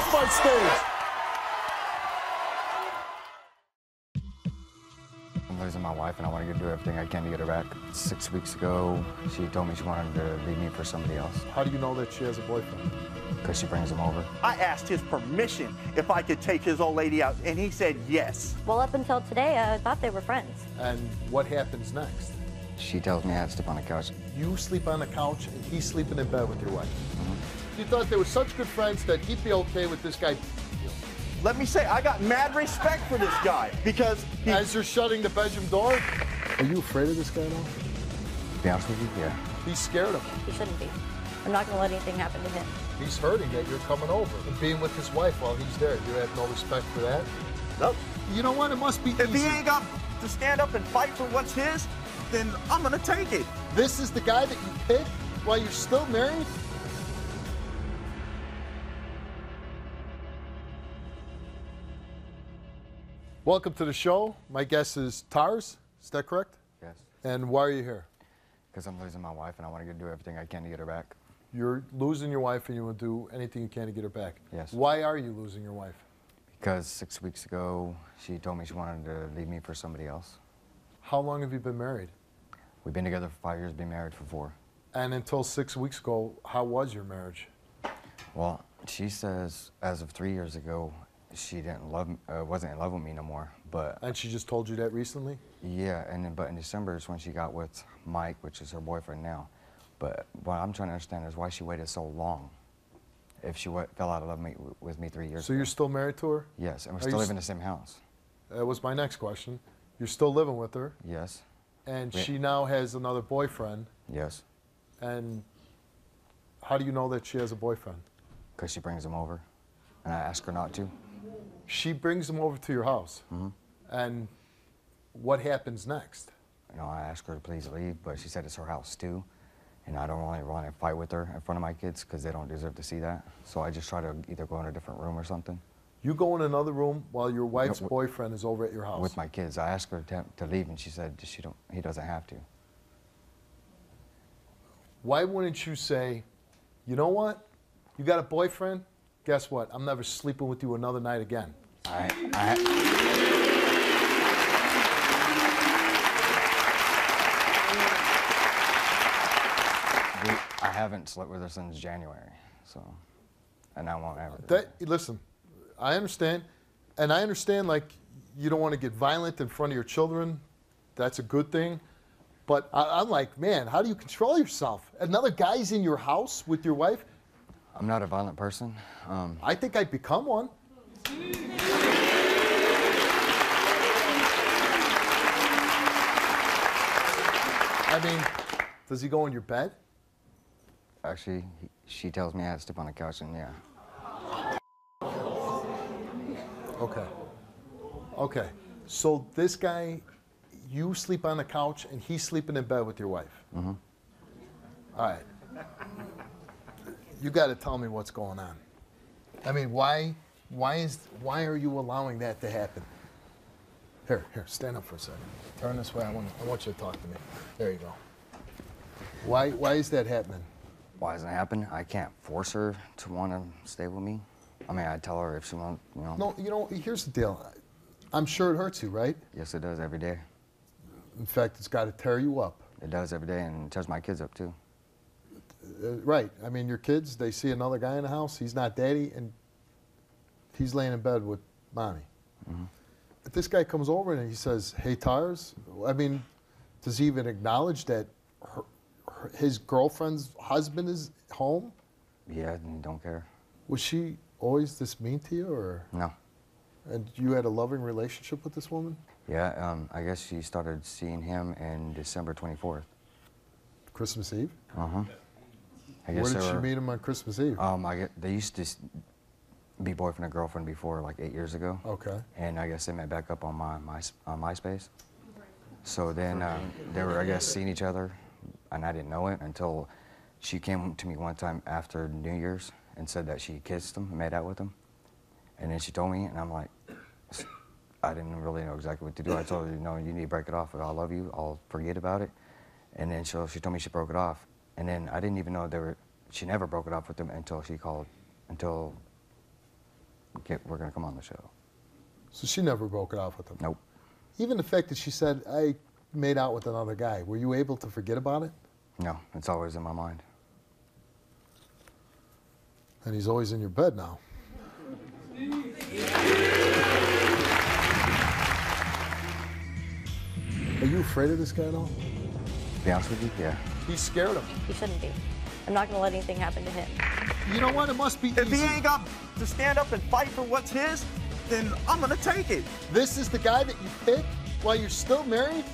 fight stage. I'm losing my wife, and I want to do everything I can to get her back. 6 weeks ago, she told me she wanted to leave me for somebody else. How do you know that she has a boyfriend? Because she brings him over. I asked his permission if I could take his old lady out, and he said yes. Well, up until today, I thought they were friends. And what happens next? She tells me I have to sleep on the couch. You sleep on the couch, and he's sleeping in bed with your wife. You thought they were such good friends that he'd be okay with this guy. Let me say, I got mad respect for this guy because he... As you're shutting the bedroom door, are you afraid of this guy now? To be honest with you, yeah. He's scared of him. He shouldn't be. I'm not going to let anything happen to him. He's hurting that you're coming over and being with his wife while he's there. You have no respect for that? Nope. You know what? It must be If easy. he ain't got to stand up and fight for what's his, then I'm going to take it. This is the guy that you picked while you're still married? Welcome to the show. My guest is Tarcis. Is that correct? Yes. And why are you here? Because I'm losing my wife, and I want to do everything I can to get her back. You're losing your wife, and you will do anything you can to get her back. Yes. Why are you losing your wife? Because 6 weeks ago, she told me she wanted to leave me for somebody else. How long have you been married? We've been together for 5 years, been married for 4. And until 6 weeks ago, how was your marriage? Well, she says as of 3 years ago, she didn't love, wasn't in love with me no more. But And she just told you that recently? yeah, but in December is when she got with Mike, which is her boyfriend now. But what I'm trying to understand is why she waited so long. If she fell out of love with me 3 years So ago. you're still married to her? Yes, and we're Are still you living in the same house. That was my next question. You're still living with her, Yes, and Yeah. she now has another boyfriend. yes, And how do you know that she has a boyfriend? because she brings him over, and I ask her not to. She brings him over to your house. And what happens next? You know, I asked her to please leave, but she said it's her house too, and I don't really want to fight with her in front of my kids because they don't deserve to see that. So I just try to either go in a different room or something. You go in another room while your wife's No, boyfriend is over at your house. With my kids, I asked her to leave, and she said he doesn't have to. Why wouldn't you say, you know what? You got a boyfriend? Guess what? I'm never sleeping with you another night again. I haven't slept with her since January, so, and I won't ever. Listen, I understand, and I understand, like, you don't want to get violent in front of your children. That's a good thing. But I'm like, man, how do you control yourself? Another guy's in your house with your wife? I'm not a violent person. I think I'd become one. I mean, does he go in your bed? Actually, she tells me I have to sleep on the couch, and yeah. Okay. Okay. So this guy, you sleep on the couch, and he's sleeping in bed with your wife? Mm-hmm. All right. You got to tell me what's going on. I mean, why are you allowing that to happen? Here, stand up for a second. Turn this way. I want you to talk to me. There you go. Why is that happening? Why doesn't it happen? I can't force her to want to stay with me. I mean, I tell her if she wants, you know. No, you know, here's the deal. I'm sure it hurts you, right? Yes, it does every day. In fact, it's got to tear you up. It does every day, and it tears my kids up too. Right. I mean, your kids, they see another guy in the house. He's not daddy, and he's laying in bed with mommy. Mm-hmm. If this guy comes over and he says, hey, Tars, I mean, does he even acknowledge that his girlfriend's husband is home? Yeah, and don't care. Was she always this mean to you, or? No. And you had a loving relationship with this woman? Yeah, I guess she started seeing him in December 24th. Christmas Eve? Uh-huh. Where did she meet him on Christmas Eve? They used to be boyfriend and girlfriend before, like 8 years ago. Okay. And I guess they met back up on MySpace. So then they were, I guess, seeing each other, and I didn't know it until she came to me one time after New Year's and said that she kissed him, made out with him. And then she told me, and I'm like, I didn't really know exactly what to do. I told her, no, you need to break it off. I love you. I'll forget about it. And then she told me she broke it off. And then I didn't even know she never broke it off with him until she called, until we're gonna come on the show. So she never broke it off with him? Nope. Even the fact that she said, I made out with another guy, were you able to forget about it? No, it's always in my mind. And he's always in your bed now. Are you afraid of this guy at all? To be honest with you, yeah. He's scared of him. You shouldn't be. I'm not going to let anything happen to him. You know what? It must be If easy. he ain't got to stand up and fight for what's his, then I'm gonna take it. This is the guy that you pick while you're still married?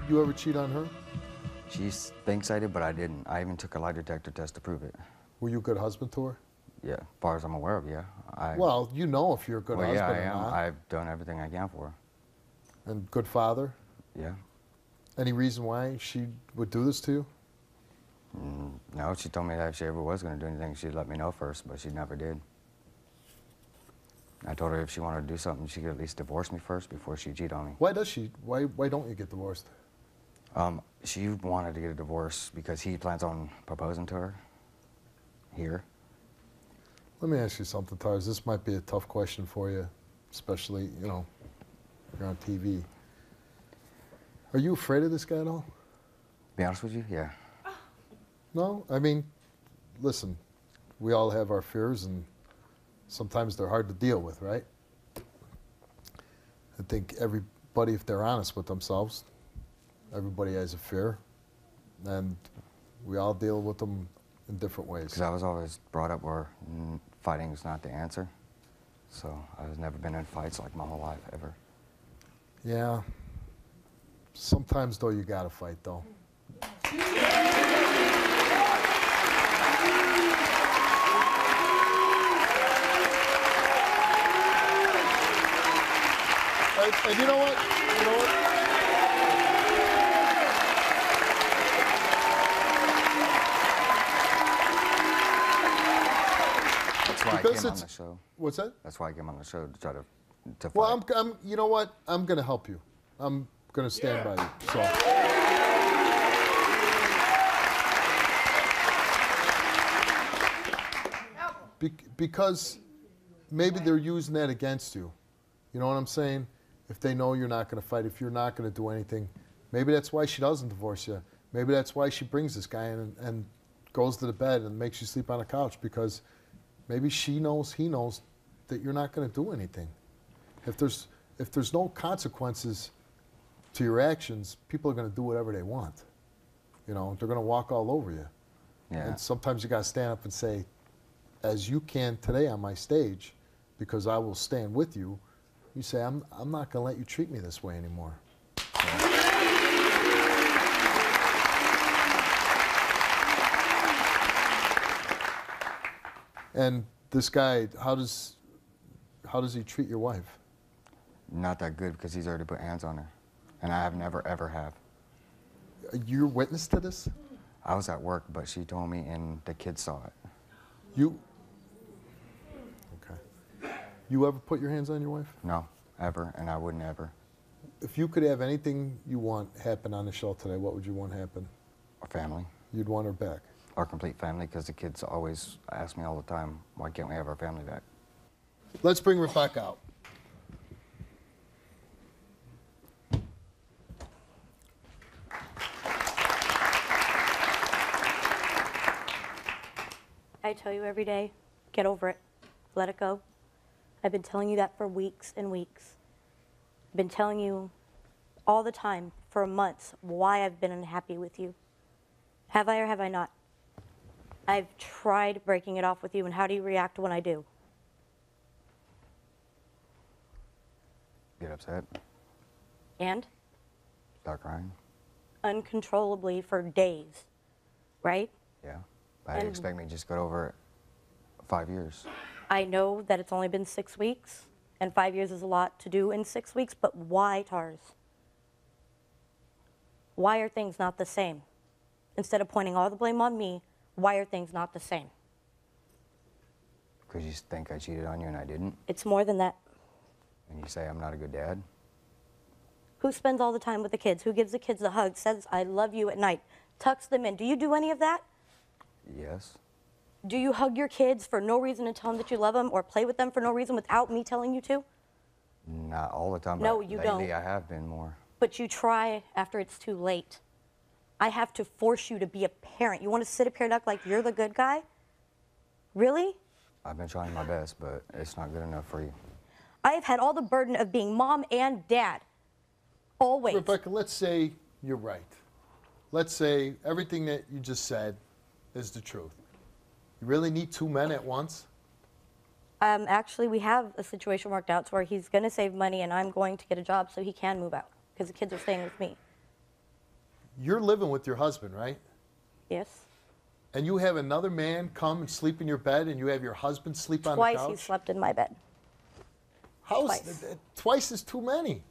You ever cheat on her? She thinks I did, but I didn't. I even took a lie detector test to prove it. Were you a good husband to her? Yeah, as far as I'm aware of, yeah. Well, you know if you're a good well, husband yeah, I or am. not. I've done everything I can for her. And good father? Yeah. Any reason why she would do this to you? No, she told me that if she ever was going to do anything, she'd let me know first, but she never did. I told her if she wanted to do something, she could at least divorce me first before she cheat on me. Why does she? Why don't you get divorced? She wanted to get a divorce because he plans on proposing to her here. Let me ask you something, Tarcis. This might be a tough question for you, especially, you know, you're on TV. Are you afraid of this guy at all? To be honest with you, yeah. No? I mean, listen, we all have our fears, and sometimes they're hard to deal with, right? I think everybody, if they're honest with themselves, everybody has a fear, and we all deal with them in different ways. Because I was always brought up where fighting is not the answer. So I've never been in fights like my whole life, ever. Yeah. Sometimes, though, you gotta fight, though. And you know what? You know what? That's why I Because came on it's- the show. What's that? That's why I came on the show to try to fight. Well, you know what? I'm gonna help you. I'm gonna stand by you. So. Because maybe they're using that against you. You know what I'm saying? If they know you're not going to fight, if you're not going to do anything, maybe that's why she doesn't divorce you. Maybe that's why she brings this guy in and goes to the bed and makes you sleep on a couch, because maybe she knows, he knows that you're not going to do anything. If there's no consequences to your actions, people are going to do whatever they want. You know, they're going to walk all over you. Yeah. And sometimes you got to stand up and say, as you can today on my stage, because I will stand with you, you say, I'm not going to let you treat me this way anymore. And this guy, how does he treat your wife? Not that good, because he's already put hands on her. And I have never, ever have. You're witness to this? I was at work, but she told me, and the kids saw it. Okay. You ever put your hands on your wife? No, ever, and I wouldn't ever. If you could have anything you want happen on the show today, what would you want happen? Our family. You'd want her back. Our complete family, because the kids always ask me all the time, why can't we have our family back? Let's bring Rebecca out. I tell you every day, get over it. Let it go. I've been telling you that for weeks and weeks. I've been telling you all the time for months why I've been unhappy with you. Have I or have I not? I've tried breaking it off with you, and how do you react when I do? Get upset, And? start crying. uncontrollably for days, right? Yeah. I didn't expect me to just go over it 5 years. I know that it's only been 6 weeks, and 5 years is a lot to do in 6 weeks, but why, Tars? Why are things not the same? Instead of pointing all the blame on me, why are things not the same? Because you think I cheated on you and I didn't? It's more than that. And you say I'm not a good dad? Who spends all the time with the kids? Who gives the kids a hug, says, I love you at night, tucks them in? Do you do any of that? Yes. Do you hug your kids for no reason and tell them that you love them, or play with them for no reason without me telling you to? Not all the time. No, but you lately don't. I have been more. But you try after it's too late. I have to force you to be a parent. You want to sit up here and act like you're the good guy? Really? I've been trying my best, but it's not good enough for you. I have had all the burden of being mom and dad. Always. Rebecca, let's say you're right. Let's say everything that you just said is the truth. You really need 2 men at once? Actually, we have a situation worked out to where he's going to save money and I'm going to get a job so he can move out because the kids are staying with me. You're living with your husband, right? Yes. And you have another man come and sleep in your bed and you have your husband sleep on the couch? Twice he slept in my bed. Twice is too many.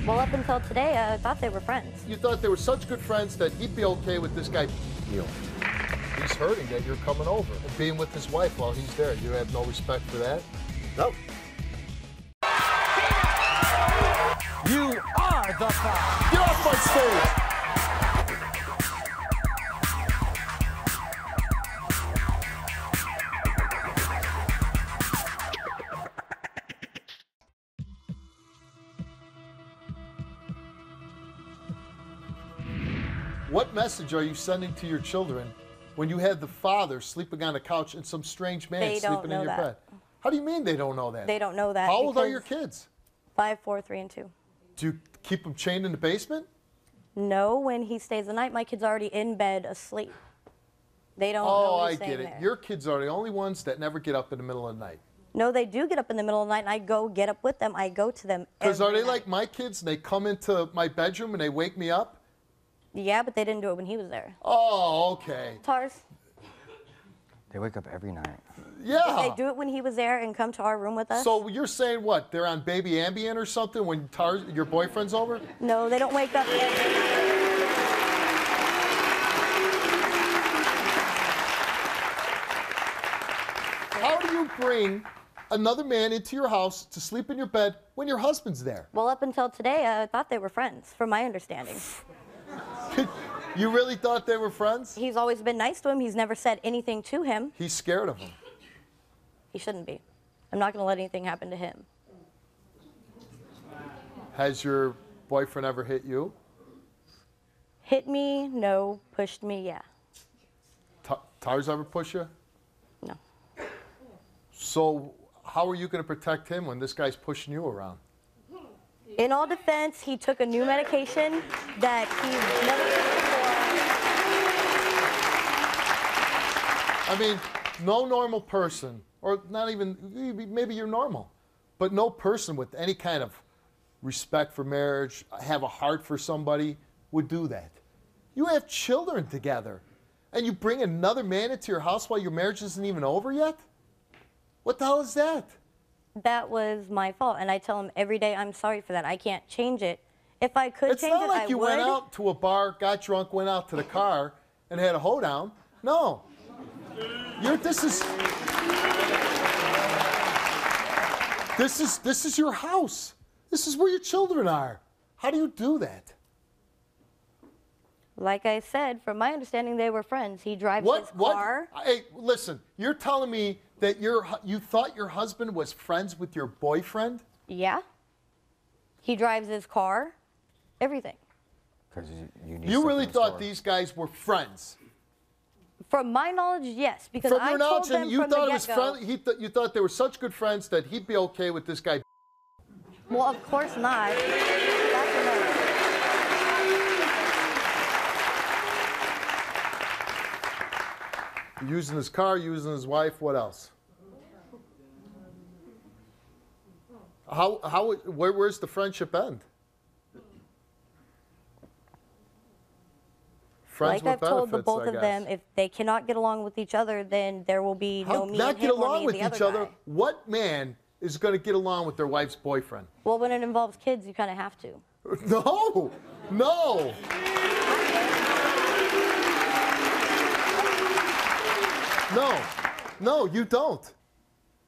Well, up until today, I thought they were friends. You thought they were such good friends that he'd be okay with this guy. He's hurting that you're coming over and being with his wife while he's there. You have no respect for that? Nope. You are the father. Get off my stage! What message are you sending to your children when you had the father sleeping on a couch and some strange man They don't sleeping in know your that. bed? How do you mean they don't know that? They don't know that. How old are because your kids? 5, 4, 3, and 2. Do you keep them chained in the basement? No, when he stays the night, my kid's already in bed asleep. They don't know Oh, he's I staying get it. there. Your kids are the only ones that never get up in the middle of the night. No, they do get up in the middle of the night, and I go get up with them. I go to them Because are every they night. like my kids and they come into my bedroom and they wake me up? Yeah, but they didn't do it when he was there. Oh, okay. Tars, They wake up every night. Yeah. they do it when he was there and come to our room with us? So you're saying what? They're on baby Ambien or something when your boyfriend's over? No, they don't wake up every night. How do you bring another man into your house to sleep in your bed when your husband's there? Well, up until today, I thought they were friends, from my understanding. You really thought they were friends? He's always been nice to him. He's never said anything to him. He's scared of him. He shouldn't be. I'm not going to let anything happen to him. Has your boyfriend ever hit you? Hit me, no. Pushed me, yeah. Tars ever push you? No. So how are you going to protect him when this guy's pushing you around? In all defense, he took a new medication that he never took before. I mean, no normal person, or not even, maybe you're normal, but no person with any kind of respect for marriage, have a heart for somebody, would do that. You have children together, and you bring another man into your house while your marriage isn't even over yet? What the hell is that? That was my fault, and I tell him every day I'm sorry for that. I can't change it. If I could It's change not it, like I you would. went out to a bar, got drunk, went out to the car, and had a hoedown. No. This is your house. This is where your children are. How do you do that? Like I said, from my understanding, they were friends. He drives his car. Hey, listen, you're telling me that you thought your husband was friends with your boyfriend? Yeah. He drives his car. Everything. Because you need You stuff really in the thought store. these guys were friends? From my knowledge, yes, because From I your told knowledge, them and you from thought the it was get-go. friendly. You thought they were such good friends that he'd be okay with this guy. Well, of course not. That's a no. Using his car, using his wife, what else? Where's the friendship end? Friends Like with I've told the benefits, both I of guess. them, if they cannot get along with each other, then there will be no me not and get him or along me with and the each other other? guy. What man is going to get along with their wife's boyfriend? Well, when it involves kids, you kind of have to. No, no. No, you don't.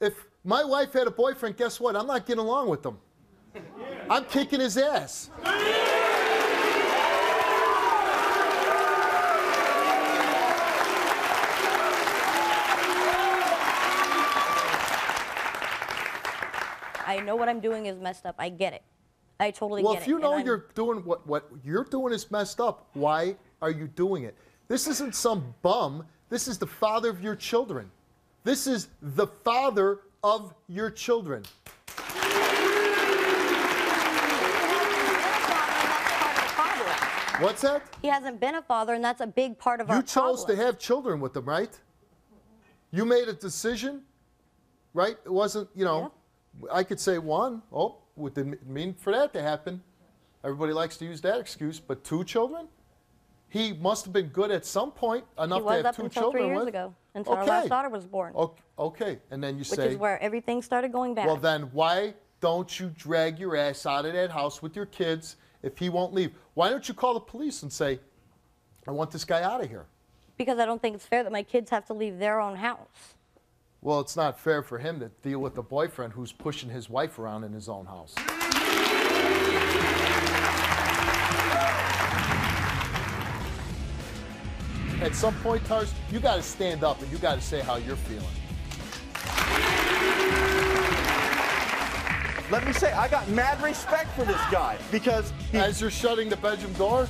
If my wife had a boyfriend, guess what? I'm not getting along with him. I'm kicking his ass. I know what I'm doing is messed up. I get it. I totally get it. Well, if you know And you're doing what you're doing is messed up, why are you doing it? This isn't some bum. This is the father of your children. This is the father of your children. What's that? He hasn't been a father, and that's a big part of our problem. You chose to have children with him, right? You made a decision, right? It wasn't, you know, I could say one. Oh, what didn't mean for that to happen. Everybody likes to use that excuse, but 2 children? He must have been good at some point enough to have 2 children with. He was up until 3 years ago, until our last daughter was born. Okay, and then you say... Which is where everything started going bad. Well, then why don't you drag your ass out of that house with your kids if he won't leave? Why don't you call the police and say, I want this guy out of here? Because I don't think it's fair that my kids have to leave their own house. Well, it's not fair for him to deal with a boyfriend who's pushing his wife around in his own house. At some point, Tarcis, you got to stand up and you got to say how you're feeling. Let me say, I got mad respect for this guy because he... As you're shutting the bedroom door?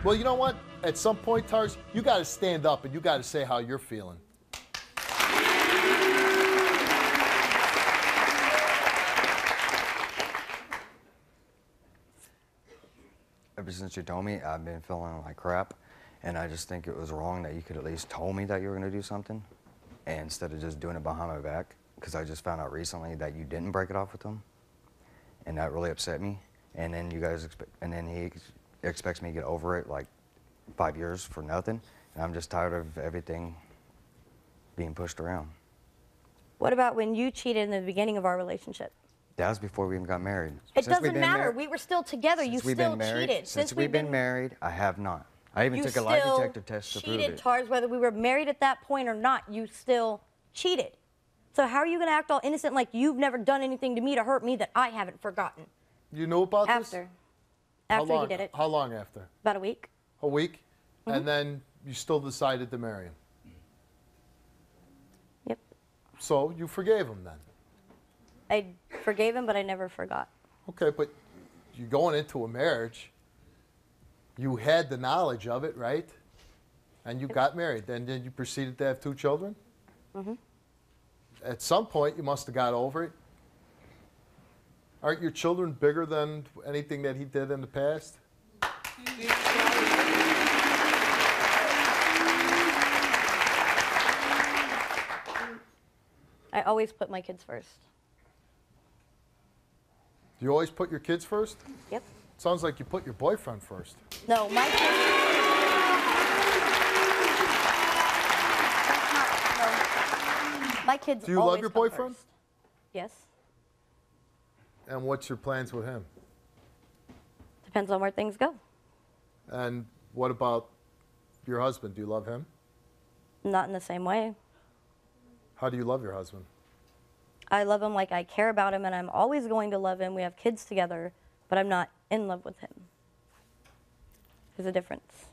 Well, you know what? At some point, Tarcis, you got to stand up and you got to say how you're feeling. Ever since you told me, I've been feeling like crap, and I just think it was wrong that you could at least told me that you were going to do something, and instead of just doing it behind my back, because I just found out recently that you didn't break it off with him, and that really upset me. And then he expects me to get over it like 5 years for nothing, and I'm just tired of everything being pushed around. What about when you cheated in the beginning of our relationship? That was before we even got married. It doesn't matter. We were still together. You still cheated. Since we've been married, I have not. I even took a lie detector test to prove it. You still cheated, Tarcis, whether we were married at that point or not. You still cheated. So how are you going to act all innocent like you've never done anything to me to hurt me that I haven't forgotten? You knew about this? After he did it. How long after? About a week. A week? Mm-hmm. And then you still decided to marry him? Yep. So you forgave him then? I forgave him, but I never forgot. Okay, but you're going into a marriage. You had the knowledge of it, right? And you got married. Then you proceeded to have 2 children? Mm-hmm. At some point, you must have got over it. Aren't your children bigger than anything that he did in the past? I always put my kids first. Do you always put your kids first? Yep. Sounds like you put your boyfriend first. No, my kids... My kids Do you love your boyfriend? First. Yes. And what's your plans with him? Depends on where things go. And what about your husband? Do you love him? Not in the same way. How do you love your husband? I love him like I care about him, and I'm always going to love him. We have kids together, but I'm not in love with him. There's a difference.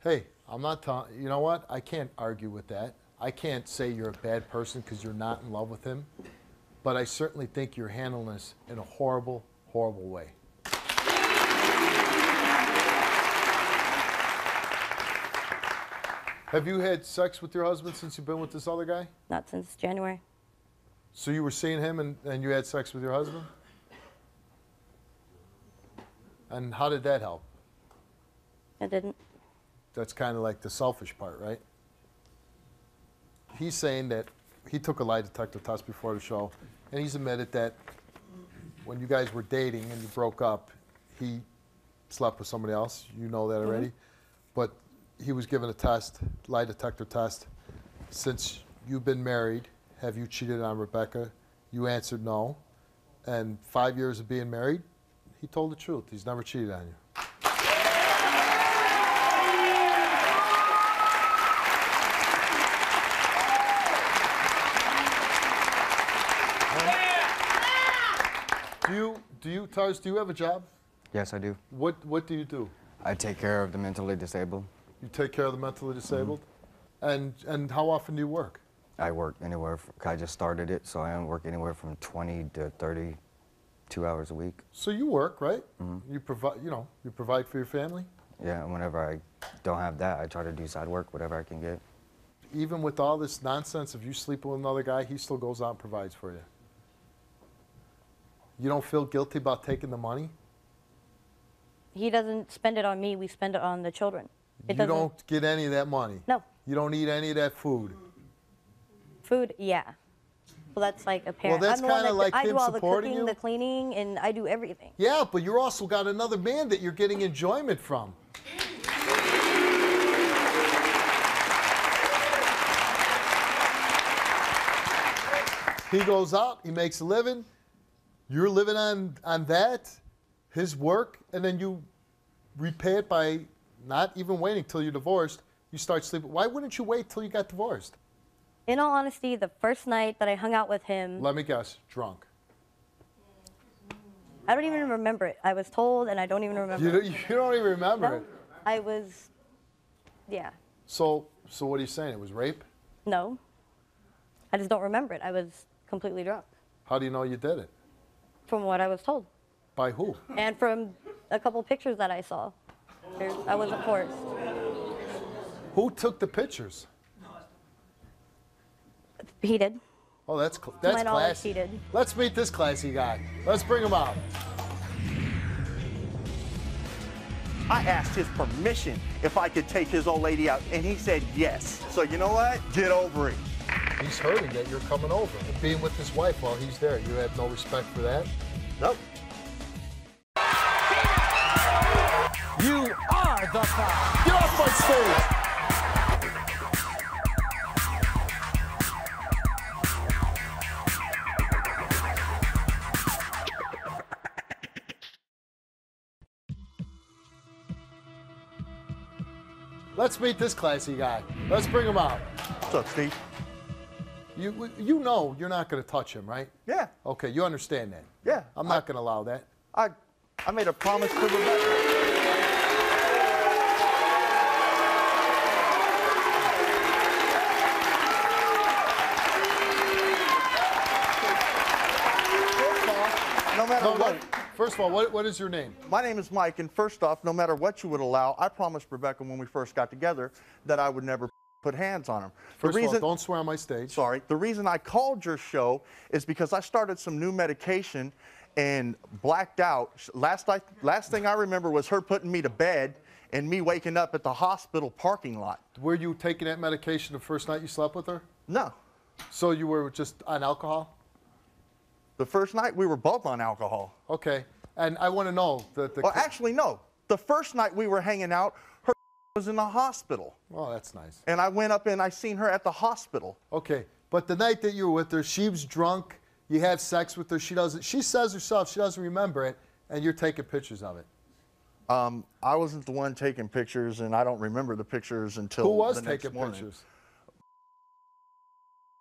Hey, I'm not telling. You know what? I can't argue with that. I can't say you're a bad person because you're not in love with him. But I certainly think you're handling this in a horrible, horrible way. Have you had sex with your husband since you've been with this other guy? Not since January. So you were seeing him and you had sex with your husband? And how did that help? It didn't. That's kind of like the selfish part, right? He's saying that he took a lie detector test before the show, and he's admitted that when you guys were dating and you broke up, he slept with somebody else. You know that already. But he was given a test, lie detector test. Since you've been married, have you cheated on Rebecca? You answered no. And 5 years of being married, he told the truth. He's never cheated on you. Tarcis, do you have a job? Yes, I do. What do you do? I take care of the mentally disabled. You take care of the mentally disabled? And how often do you work? I work anywhere. I just started it, so I work anywhere from 20 to 32 hours a week. So you work, right? You provide, you provide for your family? Yeah, and whenever I don't have that, I try to do side work, whatever I can get. Even with all this nonsense of you sleeping with another guy, he still goes out and provides for you. You don't feel guilty about taking the money? He doesn't spend it on me. We spend it on the children. You don't get any of that money? No. You don't eat any of that food? Food, yeah. Well, that's like a parent. Well, that's kind of like I him do all the supporting cooking, you? the cleaning, and I do everything. Yeah, but you're also got another man that you're getting enjoyment from. He goes out, he makes a living, you're living on that, his work, and then you repay it by not even waiting till you're divorced. You start sleeping. Why wouldn't you wait till you got divorced? In all honesty, the first night that I hung out with him, Let me guess, drunk. I don't even remember it. I was told, and I don't even remember it. You don't even remember No, it. I was, yeah. So what are you saying? It was rape? No. I just don't remember it. I was completely drunk, How do you know you did it? from what I was told. By who? And from a couple pictures that I saw. I wasn't forced. Who took the pictures? He did. Oh, that's To my knowledge, classy. he did. Let's meet this classy guy. Let's bring him out. I asked his permission if I could take his old lady out, and he said yes. So you know what? Get over it. He's hurting that you're coming over and being with his wife while he's there. You have no respect for that? Nope. You are the foul. Get off my stage! Let's meet this classy guy. Let's bring him out. What's up, Steve? You know you're not going to touch him, right? Yeah. Okay, you understand that. Yeah. I'm not going to allow that. I made a promise to Rebecca. No matter what. First of all, what is your name? My name is Mike, and first off, no matter what you would allow, I promised Rebecca when we first got together that I would never put hands on him. First of all, don't swear on my stage. Sorry. The reason I called your show is because I started some new medication and blacked out. Last thing I remember was her putting me to bed and me waking up at the hospital parking lot. Were you taking that medication the first night you slept with her? No. So you were just on alcohol? The first night we were both on alcohol. Okay. And I want to know Well, actually, no. The first night we were hanging out, her was in the hospital. Oh, that's nice. And I went up and I seen her at the hospital. Okay. But the night that you were with her, she was drunk. You had sex with her. She says herself she doesn't remember it, and you're taking pictures of it. I wasn't the one taking pictures, and I don't remember the pictures until Who was the next taking morning. pictures?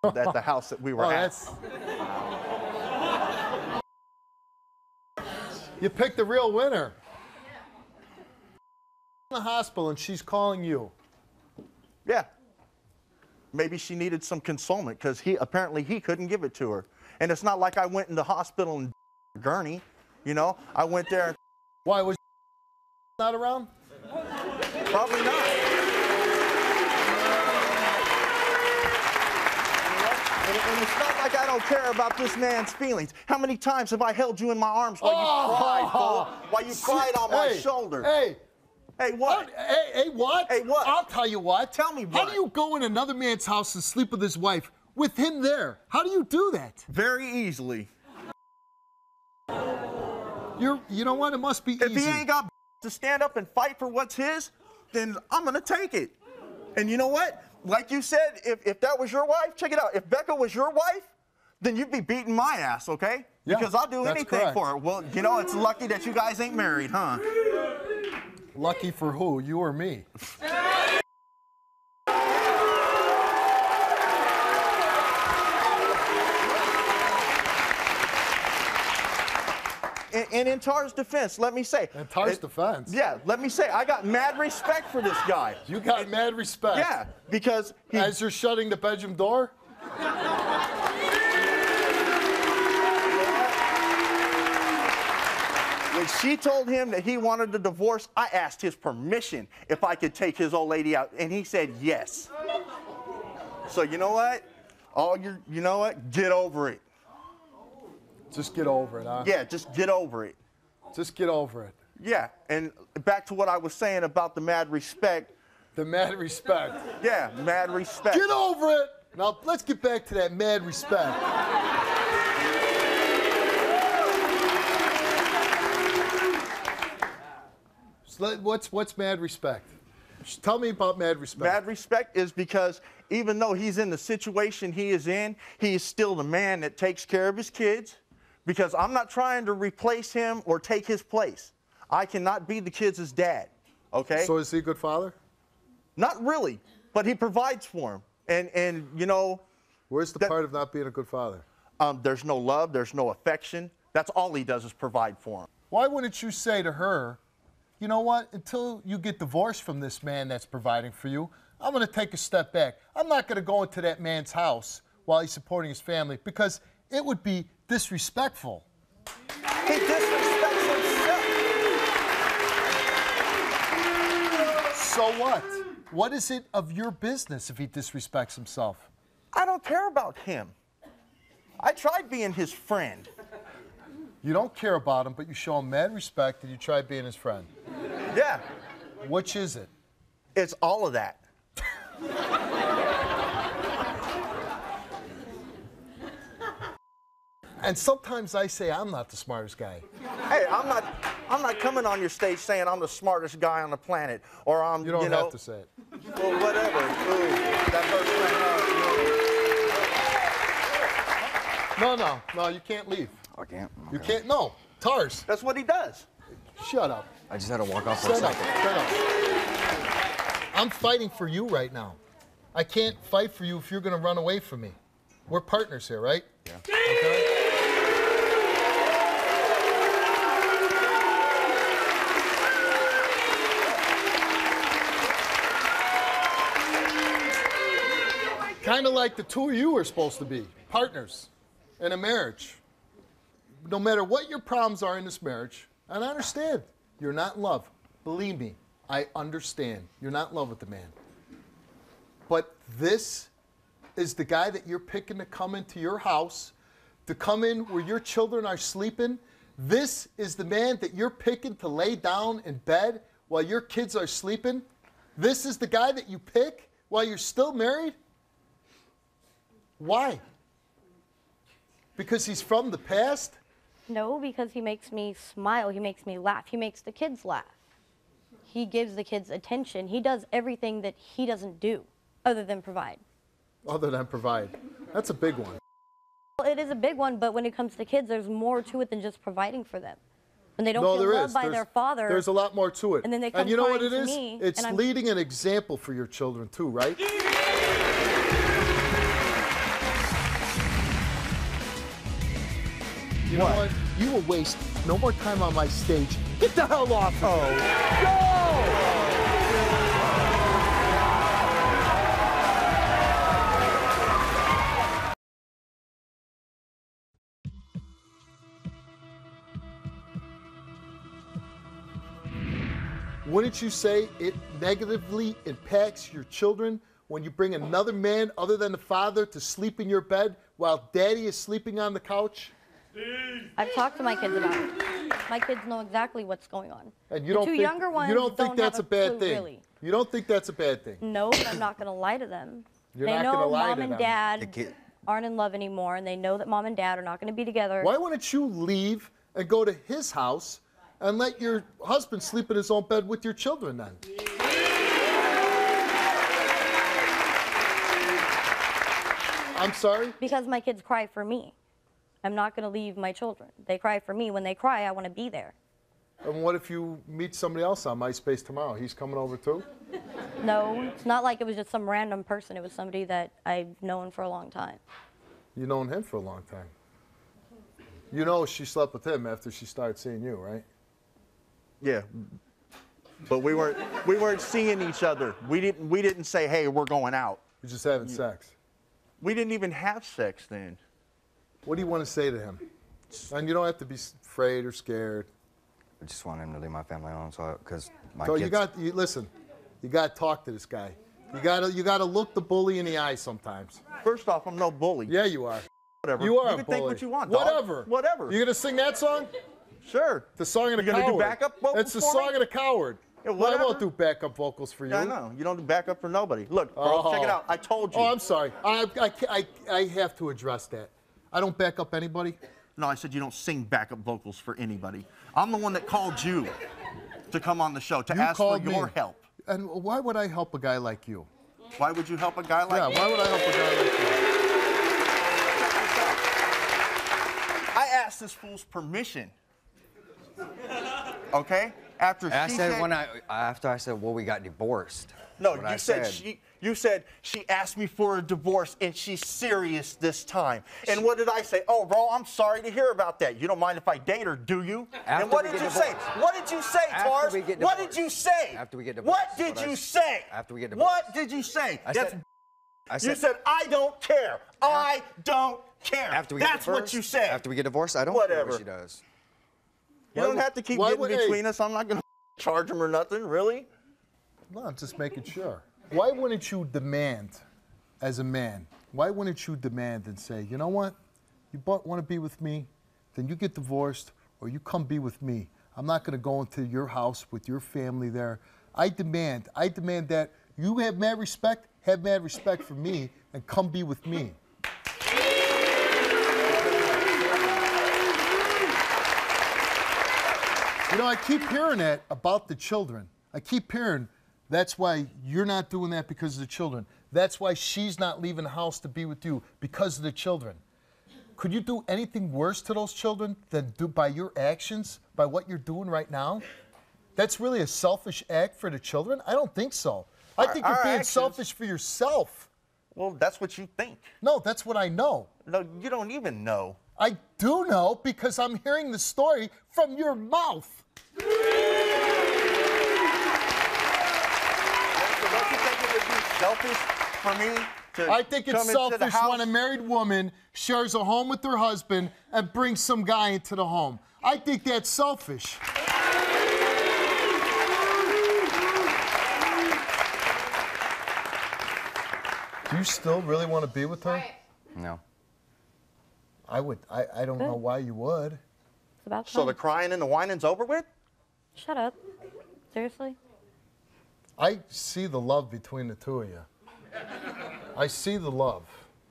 At the house that we were at. You picked the real winner. In the hospital, and she's calling you. Yeah. Maybe she needed some consolement because apparently he couldn't give it to her. And it's not like I went in the hospital in Gurney, you know. I went there. And Why was not around? probably not. And it's not like I don't care about this man's feelings. How many times have I held you in my arms while you cried, fool? While you cried on my shoulder? Hey. Hey, what? Hey, what? Hey, what? I'll tell you what. Tell me How what? do you go in another man's house and sleep with his wife with him there? How do you do that? Very easily. You know what? It must be easy. If he ain't got to stand up and fight for what's his, then I'm going to take it. And you know what? Like you said, if that was your wife, check it out. If Becca was your wife, then you'd be beating my ass, okay? Yeah, because I'll do that's anything correct. for her. Well, you know, it's lucky that you guys ain't married, huh? Lucky for who? You or me? And in Tar's defense, let me say. In Tar's defense? Yeah, let me say, I got mad respect for this guy. You got mad respect. Yeah, because he... As you're shutting the bedroom door? When she told him that he wanted a divorce, I asked his permission if I could take his old lady out, and he said yes. So you know what? You know what? Get over it. Just get over it, huh? Yeah, just get over it. Just get over it. Yeah, and back to what I was saying about the mad respect. The mad respect. Yeah, mad respect. Get over it! Now, let's get back to that mad respect. So what's mad respect? Tell me about mad respect. Mad respect is because even though he's in the situation he is in, he is still the man that takes care of his kids, because I'm not trying to replace him or take his place. I cannot be the kids' dad, okay? So is he a good father? Not really, but he provides for him. And you know... Where's the part of not being a good father? There's no love, there's no affection. That's all he does is provide for him. Why wouldn't you say to her, you know what, until you get divorced from this man that's providing for you, I'm going to take a step back. I'm not going to go into that man's house while he's supporting his family because it would be disrespectful. He disrespects himself. So what? What is it of your business if he disrespects himself? I don't care about him. I tried being his friend. You don't care about him, but you show him mad respect and you try being his friend. Yeah. Which is it? It's all of that. And sometimes I say I'm not the smartest guy. Hey, I'm not coming on your stage saying I'm the smartest guy on the planet, or I'm, You don't know, have to say it. Well, whatever. Ooh, that hurts my heart. No, you can't leave. I can't. You Okay. can't, no. Tars, That's what he does. shut up. I just had to walk off for a Shut up, second. shut up. I'm fighting for you right now. I can't fight for you if you're going to run away from me. We're partners here, right? Yeah. Okay? Kind of like the two of you are supposed to be, partners in a marriage. No matter what your problems are in this marriage, and I understand, you're not in love. Believe me, I understand. You're not in love with the man. But this is the guy that you're picking to come into your house, to come in where your children are sleeping. This is the man that you're picking to lay down in bed while your kids are sleeping. This is the guy that you pick while you're still married. Why? Because he's from the past? No, because he makes me smile. He makes me laugh. He makes the kids laugh. He gives the kids attention. He does everything that he doesn't do other than provide. Other than provide. That's a big one. Well, it is a big one, but when it comes to kids, there's more to it than just providing for them. When they don't No, feel there loved is. by their father. There's a lot more to it. And then they come you know what crying it to is? me, It's and I'm- leading an example for your children too, right? You know what? You will waste no more time on my stage. Get the hell off of me. Go! Wouldn't you say it negatively impacts your children when you bring another man other than the father to sleep in your bed while daddy is sleeping on the couch? I've talked to my kids about it. My kids know exactly what's going on. And The two younger ones you don't think that's have a bad clue, thing? really. You don't think that's a bad thing? No, but I'm not going to lie to them. You're They not know gonna lie mom to and them. dad aren't in love anymore, and they know that mom and dad are not going to be together. Why wouldn't you leave and go to his house and let your husband sleep in his own bed with your children then? I'm sorry? Because my kids cry for me. I'm not going to leave my children. They cry for me. When they cry, I want to be there. And what if you meet somebody else on MySpace tomorrow? He's coming over too? No, it's not like it was just some random person. It was somebody that I've known for a long time. You've known him for a long time. You know she slept with him after she started seeing you, right? Yeah. But we weren't seeing each other. We didn't say, hey, we're going out. You're just having sex. We didn't even have sex then. What do you want to say to him? And you don't have to be afraid or scared. I just want him to leave my family alone, because my So kids. listen, you got to talk to this guy. You got to look the bully in the eye sometimes. First off, I'm no bully. Yeah, you are. Whatever. You are You a can bully. think what you want, dog. Whatever. Whatever. You gonna sing that song? Sure. The song of the You coward. gonna do backup vocals It's the for song me? of the coward. Yeah, Well, I won't whatever. do backup vocals for you. Yeah, I know. You don't do backup for nobody. Look, bro, check it out. I told you. Oh, I'm sorry. I have to address that. I don't back up anybody. No, I said you don't sing backup vocals for anybody. I'm the one that called you to come on the show to You ask for called me. your help. And why would I help a guy like you? Why would you help a guy like Yeah, me? why would I help a guy like you? I asked this fool's permission. Okay? After I she said said, after I said, well, we got divorced. no, What I you said she asked me for a divorce and she's serious this time. And what did I say? Oh, bro, I'm sorry to hear about that. You don't mind if I date her, do you? After and what we did get you say? divorced. What did you say, After Tars? we get What divorced. did you say? After we get divorced. What did What I you said. say? After we get divorced. What did you say? I That's said, you said, I don't care. I don't care. after we get That's divorced, what you said. After we get divorced, I don't care Whatever. what she does. You don't have to keep why getting would- hey. between us. I'm not going to charge him or nothing, really. No, I'm just making sure. Why wouldn't you demand, as a man, why wouldn't you demand and say, you know what? You want to be with me? Then you get divorced or you come be with me. I'm not going to go into your house with your family there. I demand that you have mad respect for me, and come be with me. You know, I keep hearing that about the children. I keep hearing that's why you're not doing that because of the children. That's why she's not leaving the house to be with you because of the children. Could you do anything worse to those children than do by your actions, by what you're doing right now? That's really a selfish act for the children? I don't think so. I think you're Our being actions- selfish for yourself. Well, that's what you think. No, that's what I know. No, you don't even know. I do know because I'm hearing the story from your mouth. So don't you think it would be selfish for me to I think it's come into the selfish house? when a married woman shares a home with her husband and brings some guy into the home. I think that's selfish. Do you still really want to be with her? No. I would. I don't know why you would. It's about So time. the crying and the whining's over with? Shut up. Seriously? I see the love between the two of you. I see the love.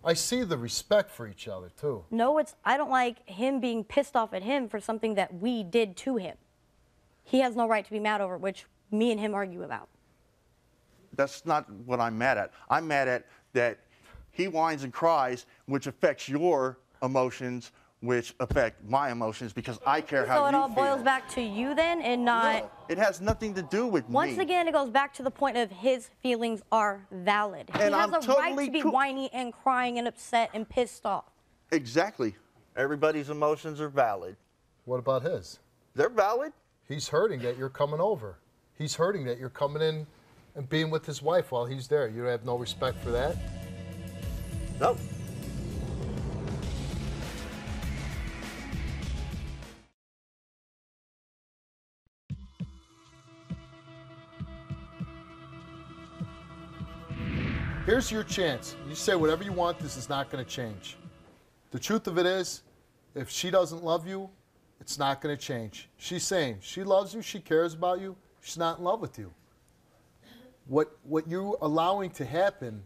I see the respect for each other, too. No, I don't like him being pissed off at him for something that we did to him. He has no right to be mad over it, which me and him argue about. That's not what I'm mad at. I'm mad at that he whines and cries, which affects your emotions, which affect my emotions because I care how So you it all feel. boils back to you then and not... No, it has nothing to do with Once me. again, it goes back to the point of his feelings are valid. He And has I'm a right totally to be cool. whiny and crying and upset and pissed off. Exactly. Everybody's emotions are valid. What about his? They're valid. He's hurting that you're coming over. He's hurting that you're coming in and being with his wife while he's there. You have no respect for that? No. Here's your chance. You say whatever you want. This is not going to change. The truth of it is, if she doesn't love you, it's not going to change. She's saying she loves you, she cares about you, she's not in love with you. What you're allowing to happen,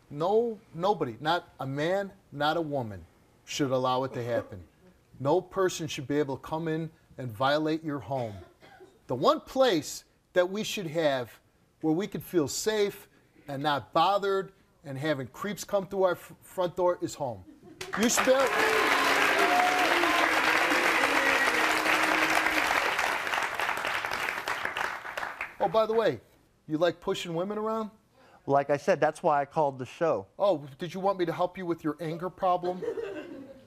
nobody, not a man, not a woman, should allow it to happen. No person should be able to come in and violate your home. The one place that we should have where we can feel safe and not bothered and having creeps come through our front door is home. You should be able. Oh, by the way, you like pushing women around? Like I said, that's why I called the show. Oh, did you want me to help you with your anger problem?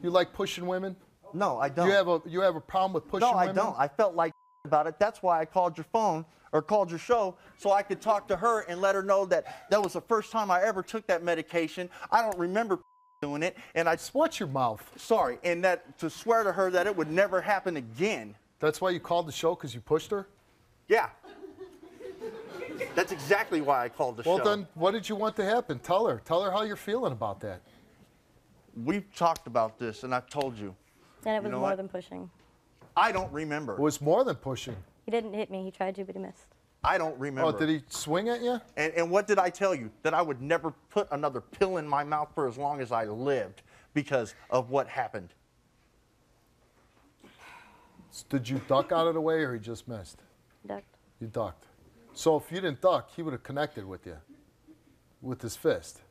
You like pushing women? No, I don't. You have a problem with pushing women? No, I don't. I felt like about it. That's why I called your phone or called your show so I could talk to her and let her know that that was the first time I ever took that medication. I don't remember doing it, and I Watch your mouth. sorry, and that to swear to her that it would never happen again. That's why you called the show, because you pushed her? Yeah. That's exactly why I called the show. Well, then, what did you want to happen? Tell her. Tell her how you're feeling about that. We've talked about this, and I've told you. And it was know more what? than pushing. I don't remember. It was more than pushing. He didn't hit me. He tried to, but he missed. I don't remember. Oh, did he swing at you? And what did I tell you? That I would never put another pill in my mouth for as long as I lived because of what happened. Did you duck out of the way, or he just missed? Ducked. You ducked. So if you didn't duck, he would have connected with you with his fist.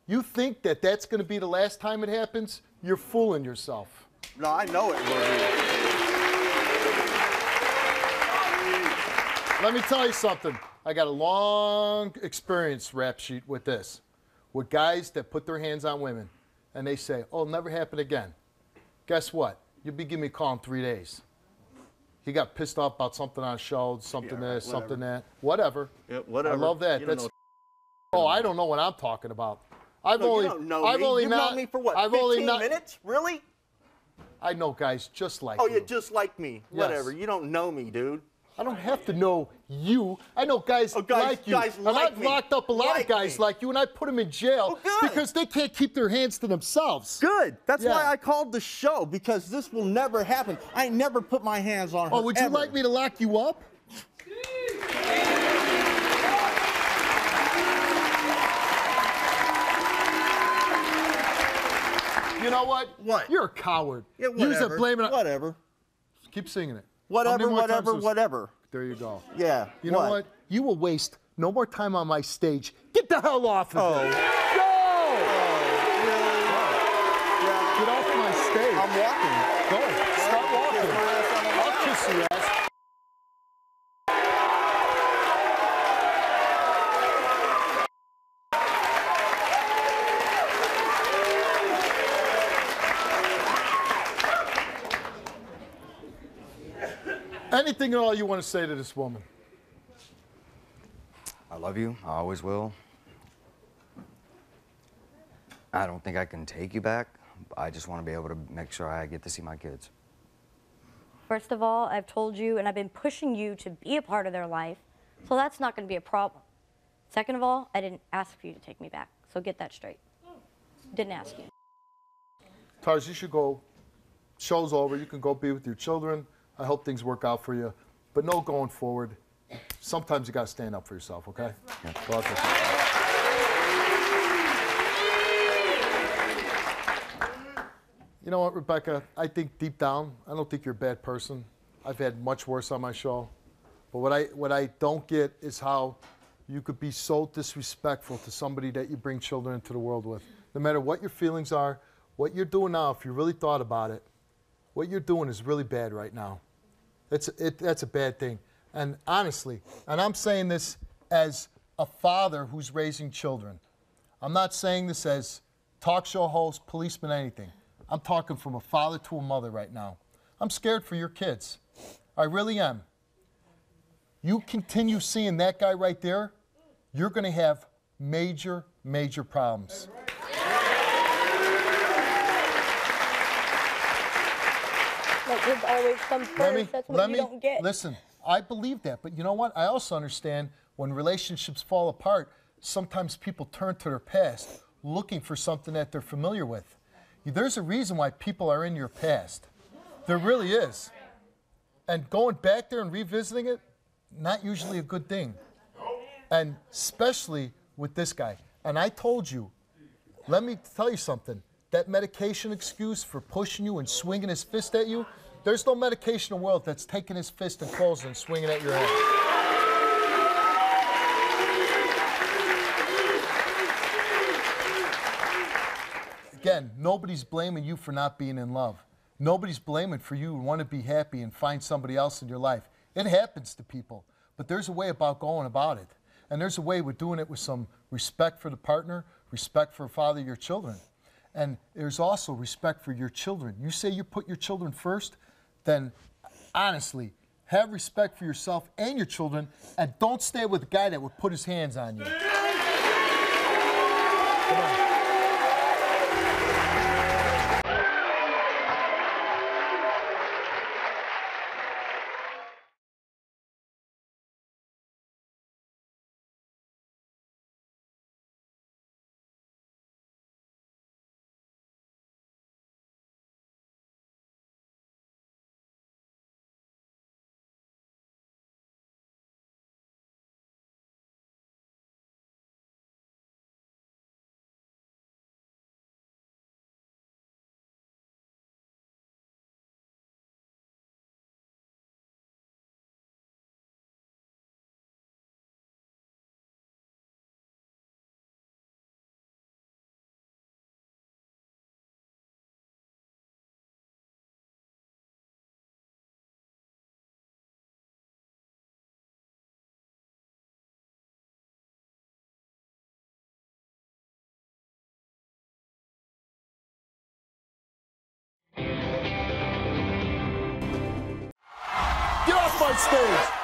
You think that that's going to be the last time it happens? You're fooling yourself. No, I know it will Let me tell you something. I got a long experience rap sheet with this, with guys that put their hands on women, and they say, "Oh, it'll never happen again." Guess what? You'll be giving me a call in 3 days. He got pissed off about something on a show, something Yeah, this, whatever. something that, whatever. Yeah, whatever. I love that. You don't That's. know Oh, I don't know what I'm talking about. I've No, only, you don't know I've me. only You've not. known me for what, I've 15 only not. minutes? Really? I know guys just like Oh, you. you're just like me. Yes. Whatever. You don't know me, dude. I don't have to know you. I know guys, Oh, guys- like you. guys and like I've me. locked up a lot Like of guys me. like you, and I put them in jail Oh, good. because they can't keep their hands to themselves. Good. That's Yeah. why I called the show, because this will never happen. I never put my hands on her. Oh, would you ever. like me to lock you up? You know what? What? You're a coward. Yeah, You're whatever. blaming it. Whatever. Keep singing it. How Whatever, many more times whatever, does- whatever. There you go. Yeah. You know what? You will waste no more time on my stage. Get the hell off of Oh. it. Go! Yeah. Get off my stage. I'm walking. Go. Stop walking. I'll kiss your ass. Anything at all you want to say to this woman? I love you. I always will. I don't think I can take you back. I just want to be able to make sure I get to see my kids. First of all, I've told you and I've been pushing you to be a part of their life, so that's not going to be a problem. Second of all, I didn't ask for you to take me back, so get that straight. Didn't ask you. Tarcis, you should go. Show's over. You can go be with your children. I hope things work out for you. But no going forward. Sometimes you got to stand up for yourself, okay? Yeah. Go out there. You know what, Rebecca? I think deep down, I don't think you're a bad person. I've had much worse on my show. But what I don't get is how you could be so disrespectful to somebody that you bring children into the world with. No matter what your feelings are, what you're doing now, if you really thought about it, what you're doing is really bad right now. That's a bad thing. And honestly, and I'm saying this as a father who's raising children. I'm not saying this as talk show host, policeman, anything. I'm talking from a father to a mother right now. I'm scared for your kids. I really am. You continue seeing that guy right there, you're going to have major, major problems. Like, kids always come first. That's what you don't get. Listen, I believe that. But you know what? I also understand when relationships fall apart, sometimes people turn to their past looking for something that they're familiar with. There's a reason why people are in your past. There really is. And going back there and revisiting it, not usually a good thing. And especially with this guy. And I told you, let me tell you something. That medication excuse for pushing you and swinging his fist at you, there's no medication in the world that's taking his fist and closing and swinging at your head. Again, nobody's blaming you for not being in love. Nobody's blaming for you to want to be happy and find somebody else in your life. It happens to people, but there's a way about going about it. And there's a way with doing it with some respect for the partner, respect for the father of your children. And there's also respect for your children. You say you put your children first, then honestly, have respect for yourself and your children, and don't stay with a guy that would put his hands on you. Come on. Get off my stage!